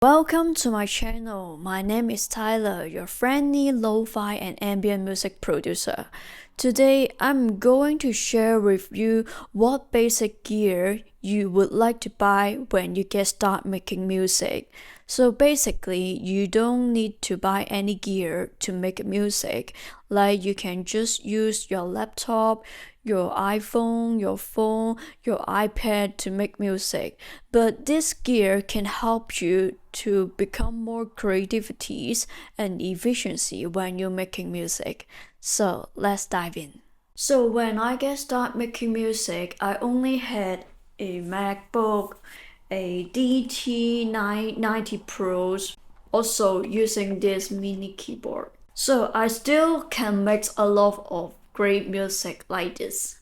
Welcome to my channel. My name is Tyler, your friendly lo-fi and ambient music producer. Today, I'm going to share with you what basic gear you would like to buy when you get start making music. So basically, you don't need to buy any gear to make music. Like you can just use your laptop, your iPhone, your phone, your iPad to make music. But this gear can help you to become more creativities and efficiency when you're making music. So let's dive in. So when I get started making music, I only had a MacBook, a DT990 Pros, also using this mini keyboard. So I still can make a lot of great music like this.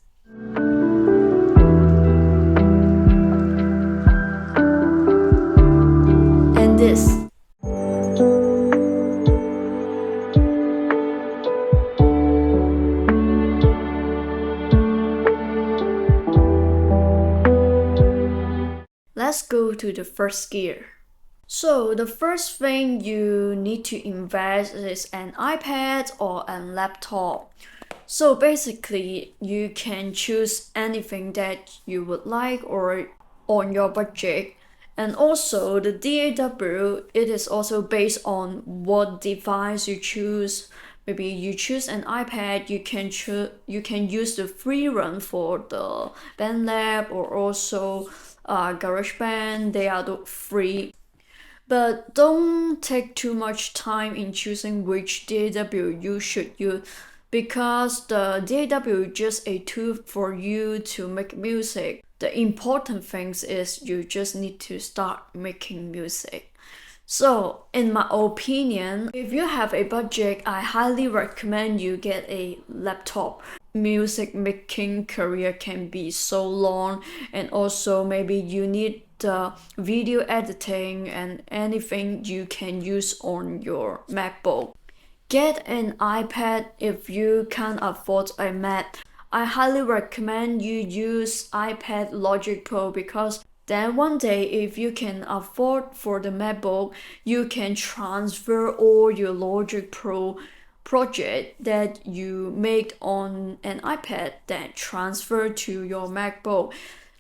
And this. Let's go to the first gear. So the first thing you need to invest is an iPad or a laptop. So basically, you can choose anything that you would like or on your budget. And also the DAW, it is also based on what device you choose. Maybe you choose an iPad, you can use the free run for the BandLab or also GarageBand. They are the free. But don't take too much time in choosing which DAW you should use, because the DAW is just a tool for you to make music. The important thing is you just need to start making music. So, in my opinion, if you have a budget, I highly recommend you get a laptop. Music making career can be so long, and also maybe you need the video editing and anything you can use on your MacBook. Get an iPad if you can't afford a Mac. I highly recommend you use iPad Logic Pro, because then one day if you can afford for the MacBook, you can transfer all your Logic Pro project that you made on an iPad, then transfer to your MacBook.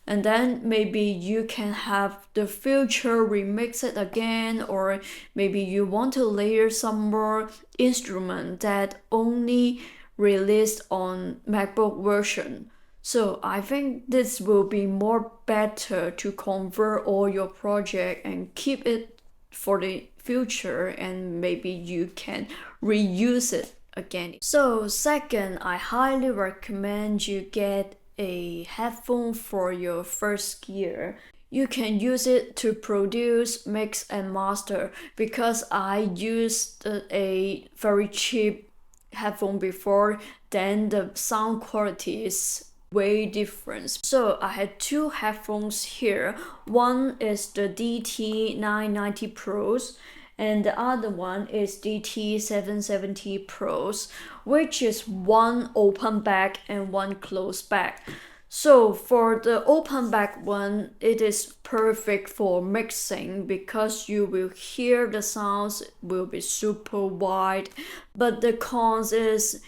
And then maybe you can have the future remix it again, or maybe you want to layer some more instrument that only released on MacBook version. So I think this will be more better to convert all your project and keep it for the future, and maybe you can reuse it again. So second, I highly recommend you get a headphone for your first gear. You can use it to produce, mix and master, because I used a very cheap headphone before, then the sound quality is way different. So I had two headphones here. One is the DT990 Pros and the other one is DT770 Pros, which is one open back and one closed back. So for the open back one, it is perfect for mixing because you will hear the sounds will be super wide. But the cons is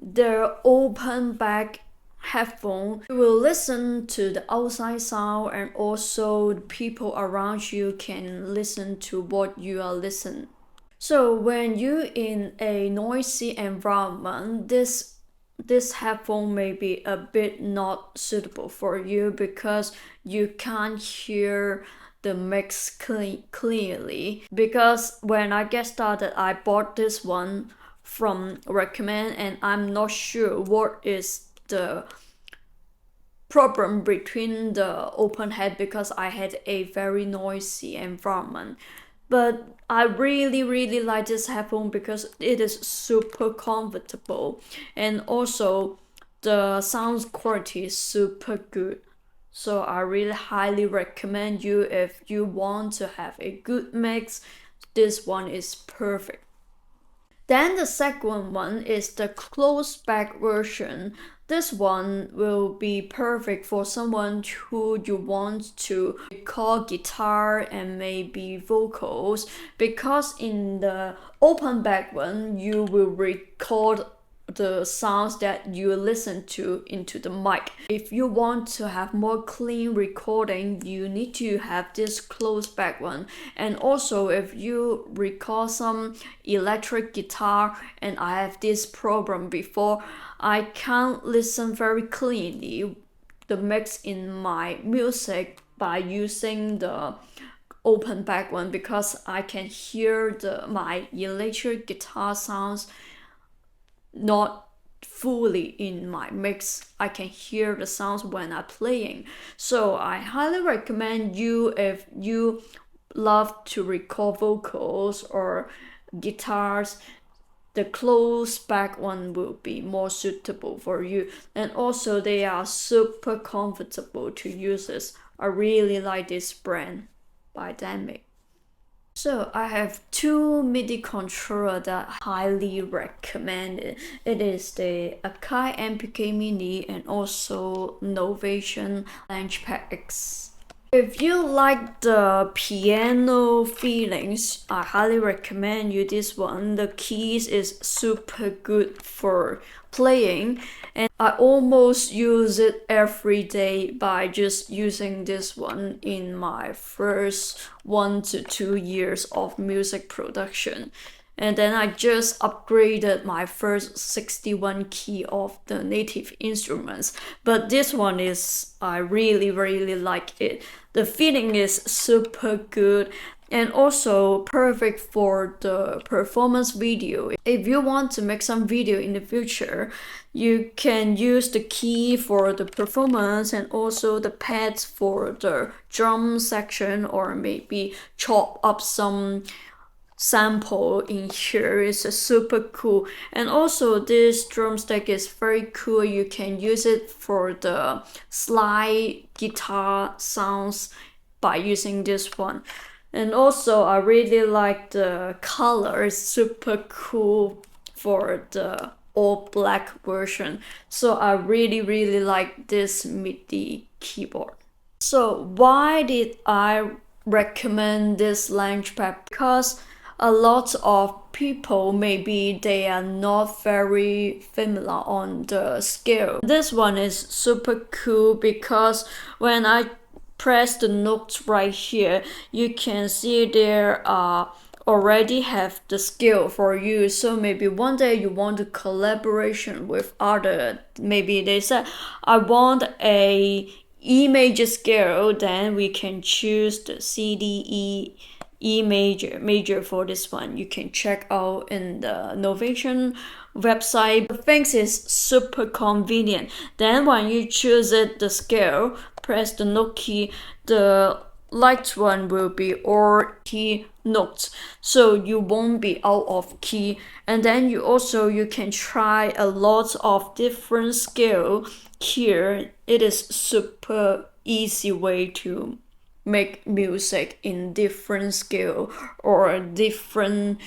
the open back headphone, you will listen to the outside sound, and also the people around you can listen to what you are listening. So when you in a noisy environment, this headphone may be a bit not suitable for you, because you can't hear the mix clearly. Because when I get started, I bought this one from recommend, and I'm not sure what is the problem between the open head, because I had a very noisy environment. But I really like this headphone because it is super comfortable, and also the sound quality is super good. So I really highly recommend you if you want to have a good mix. This one is perfect. Then the second one is the closed back version. This one will be perfect for someone who you want to record guitar and maybe vocals, because in the open back one you will record the sounds that you listen to into the mic. If you want to have more clean recording, you need to have this closed back one. And also if you record some electric guitar, and I have this problem before, I can't listen very cleanly the mix in my music by using the open back one, because I can hear my electric guitar sounds not fully in my mix. I can hear the sounds when I'm playing. So I highly recommend you, if you love to record vocals or guitars, the closed back one will be more suitable for you. And also they are super comfortable to use this. I really like this brand by Dynamic. So I have two MIDI controller that I highly recommend. It is the Akai MPK Mini and also Novation Launchpad X. If you like the piano feelings, I highly recommend you this one. The keys is super good for playing, and I almost use it every day by just using this one in my first 1 to 2 years of music production. And then I just upgraded my first 61 key of the native instruments. But this one is, I really like it. The feeling is super good and also perfect for the performance video. If you want to make some video in the future, you can use the key for the performance and also the pads for the drum section, or maybe chop up some sample in here. Is super cool. And also this drumstick is very cool. You can use it for the slide guitar sounds by using this one. And also I really like the color. It's super cool for the all black version. So I really like this MIDI keyboard. So why did I recommend this Launchpad? Because a lot of people, maybe they are not very familiar on the scale. This one is super cool because when I press the notes right here, you can see there are already have the scale for you. So maybe one day you want a collaboration with other, maybe they said I want a E major scale, then we can choose the E major for this one. You can check out in the Novation website. The things is super convenient. Then when you choose it, the scale, press the note key, the light one will be all key notes, so you won't be out of key. And then you can try a lot of different scale here. It is super easy way to make music in different scale or different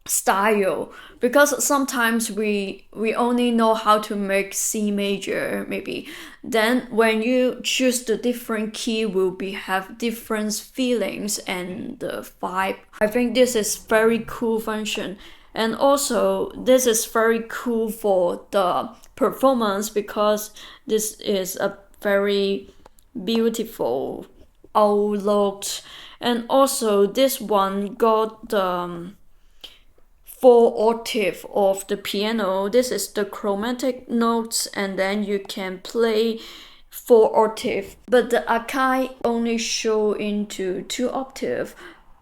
style, because sometimes we only know how to make C major maybe. Then when you choose the different key, will be have different feelings and the vibe. I think this is very cool function. And also this is very cool for the performance, because this is a very beautiful outlook. And also this one got the 4 octave of the piano. This is the chromatic notes, and then you can play 4 octave. But the Akai only show into 2 octave,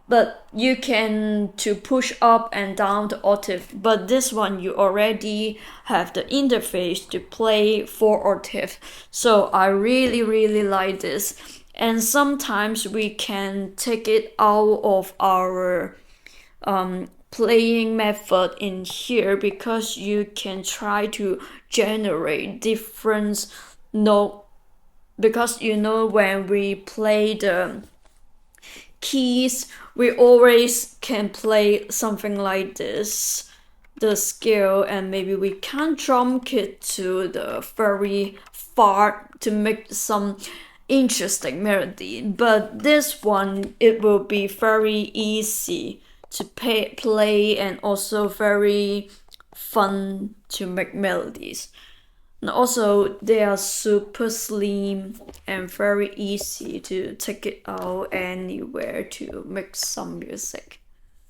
but you can to push up and down the octave. But this one you already have the interface to play 4 octave. So I really like this. And sometimes we can take it out of our playing method in here, because you can try to generate different note, because when we play the keys, we always can play something like this. the scale, and maybe we can jump it to the very far to make some interesting melody. But this one, it will be very easy to play and also very fun to make melodies. And also they are super slim and very easy to take it out anywhere to make some music.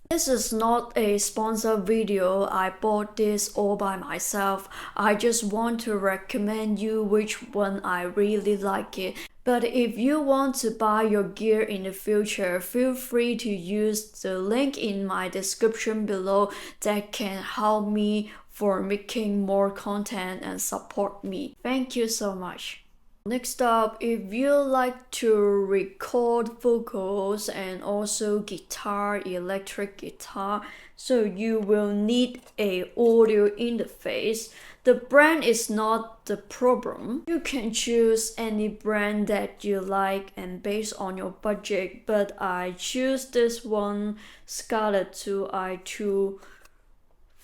This is not a sponsored video. I bought this all by myself. I just want to recommend you which one I really like it. But if you want to buy your gear in the future, feel free to use the link in my description below that can help me for making more content and support me. Thank you so much. Next up, if you like to record vocals and also guitar, electric guitar, so you will need a audio interface. The brand is not the problem. You can choose any brand that you like and based on your budget, but I choose this one, Scarlett 2i2.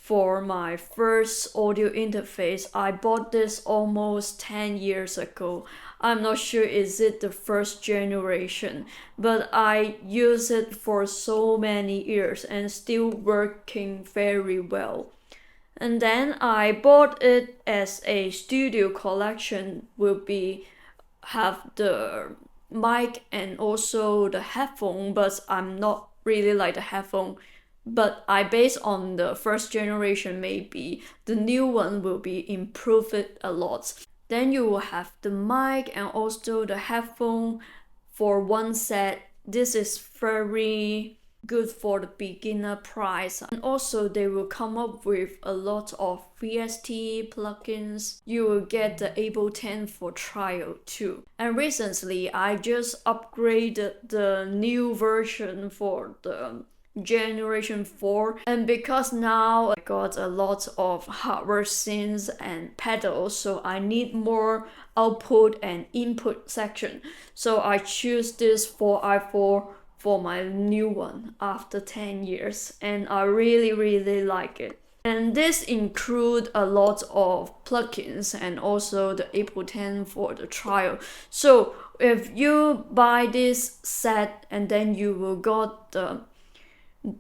For my first audio interface. I bought this almost 10 years ago. I'm not sure is it the first generation, but I use it for so many years and still working very well. And then I bought it as a studio collection, will be have the mic and also the headphone, but I'm not really like the headphone. But I base on the first generation, maybe the new one will be improved a lot. Then you will have the mic and also the headphone for one set. This is very good for the beginner price. And also they will come up with a lot of VST plugins. You will get the Ableton for trial too. And recently I just upgraded the new version for the generation 4, and because now I got a lot of hardware synths and pedals, so I need more output and input section, so I choose this 4i4 for my new one after 10 years, and I really like it. And this include a lot of plugins and also the Ableton for the trial. So if you buy this set and then you will got the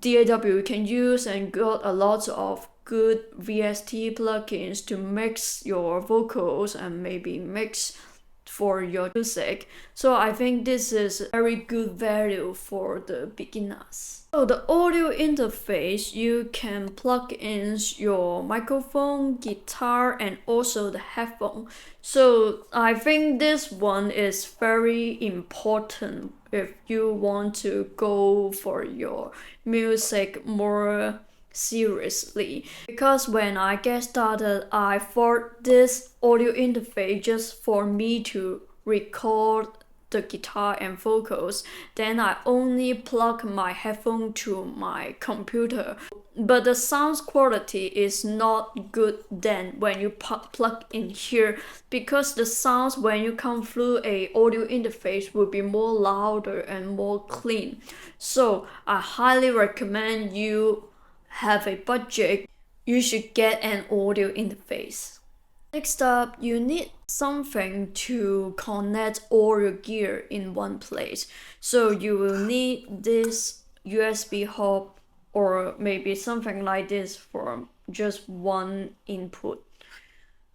DAW you can use and got a lot of good VST plugins to mix your vocals and maybe mix for your music. So I think this is very good value for the beginners. So the audio interface, you can plug in your microphone, guitar, and also the headphone. So I think this one is very important if you want to go for your music more seriously, because when I get started I thought this audio interface just for me to record the guitar and vocals, then I only plug my headphone to my computer, but the sound quality is not good then when you plug in here, because the sounds when you come through a audio interface will be more louder and more clean. So I highly recommend you have a budget, you should get an audio interface. Next up, you need something to connect all your gear in one place. So you will need this USB hub or maybe something like this for just one input.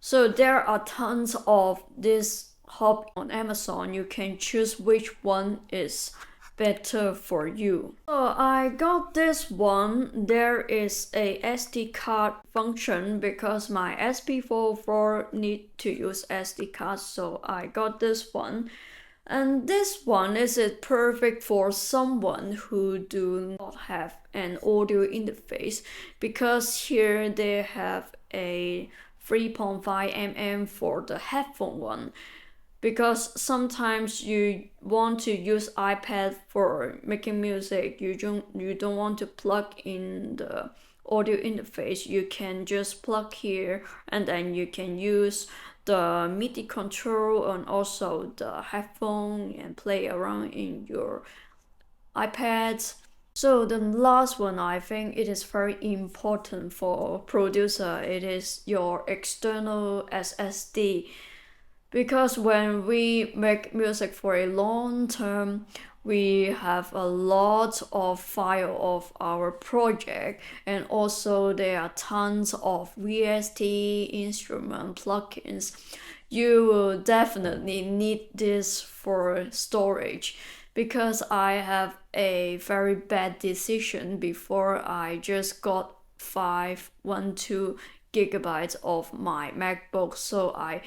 So there are tons of this hub on Amazon. You can choose which one is better for you. So I got this one. There is a SD card function because my SP44 need to use SD card, so I got this one. And this one is perfect for someone who do not have an audio interface, because here they have a 3.5 mm for the headphone one. Because sometimes you want to use iPad for making music, you don't want to plug in the audio interface, you can just plug here and then you can use the Midi controller and also the headphone and play around in your iPad So the last one, I think it is very important for producer. It is your external SSD. Because when we make music for a long term, we have a lot of file of our project, and also there are tons of VST instrument plugins. You will definitely need this for storage, because I have a very bad decision before. I just got 512 gigabytes of my MacBook, so I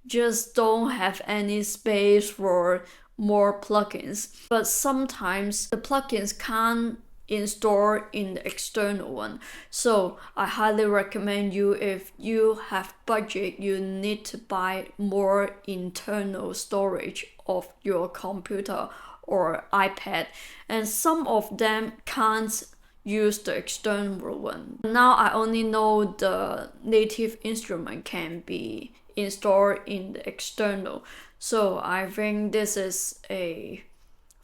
just don't have any space for more plugins. But sometimes the plugins can't install in the external one. So I highly recommend you, if you have budget, you need to buy more internal storage of your computer or iPad. And some of them can't use the external one. Now I only know the native instrument can be installed in the external. So I think this is a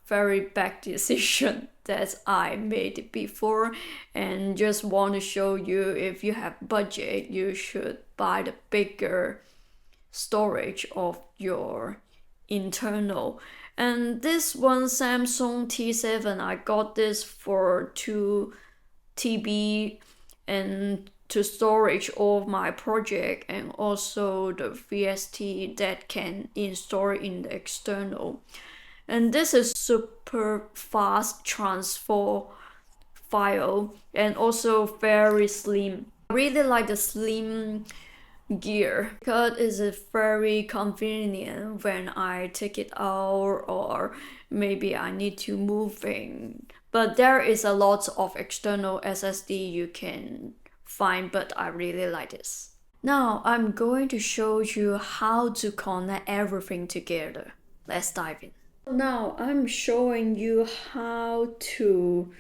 very bad decision that I made before, and just want to show you, if you have budget, you should buy the bigger storage of your internal. And this one Samsung T7, I got this for 2 TB and to storage all of my project, and also the VST that can install in the external. And this is super fast transfer file, and also very slim. I really like the slim gear because it's very convenient when I take it out, or maybe I need to move in. But there is a lot of external SSD you can find, but I really like this. Now I'm going to show you how to connect everything together. Let's dive in. Now I'm showing you how to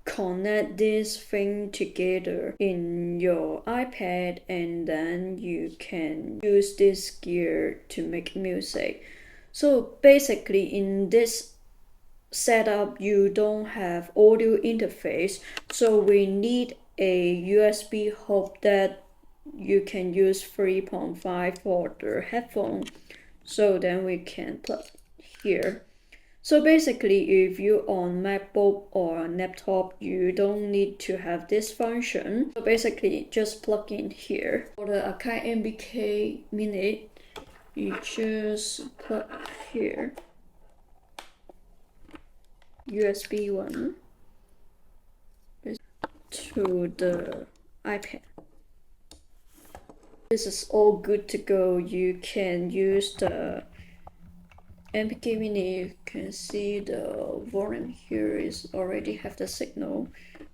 connect this thing together in your iPad, and then you can use this gear to make music. So basically in this setup you don't have audio interface, so we need a USB hub that you can use 3.5 for the headphone. So then we can plug here. So basically, if you on MacBook or laptop, you don't need to have this function. So basically, just plug in here. For the Akai MBK Mini, you just plug here. USB one to the iPad. This is all good to go. You can use the MBK Mini. You can see the volume here is already have the signal,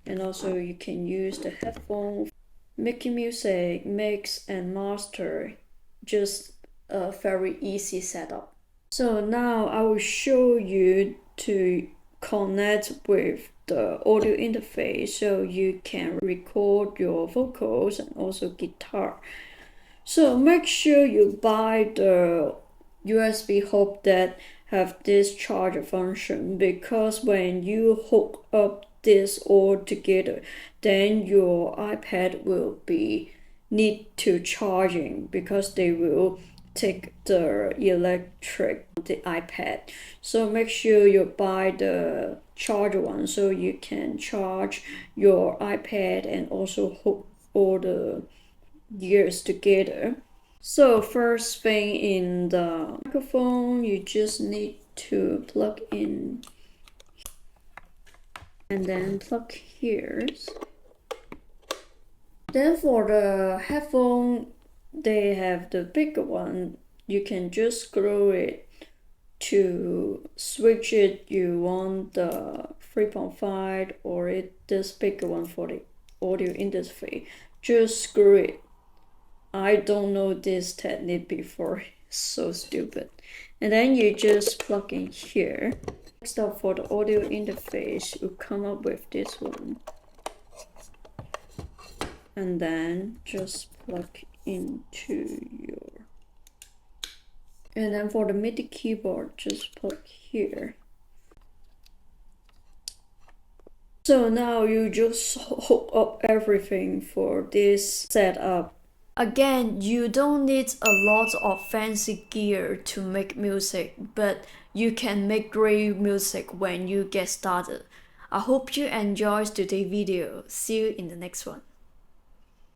and also you can use the headphone. Making music, mix and master, just a very easy setup. So now I will show you to connect with the audio interface, so you can record your vocals and also guitar. So make sure you buy the USB hub that have this charger function, because when you hook up this all together, then your iPad will be need to charging, because they will take the electric the iPad. So make sure you buy the charger one, so you can charge your iPad and also hook all the gears together. So first thing, in the microphone, you just need to plug in and then plug here. Then for the headphone, they have the bigger one. You can just screw it to switch it. You want the 3.5 or this bigger one for the audio interface. Just screw it. I don't know this technique before, so stupid. And then you just plug in here. Next up, for the audio interface, you come up with this one. And then just plug into your... And then for the MIDI keyboard, just plug here. So now you just hook up everything for this setup. Again, you don't need a lot of fancy gear to make music, but you can make great music when you get started. I hope you enjoyed today's video. See you in the next one.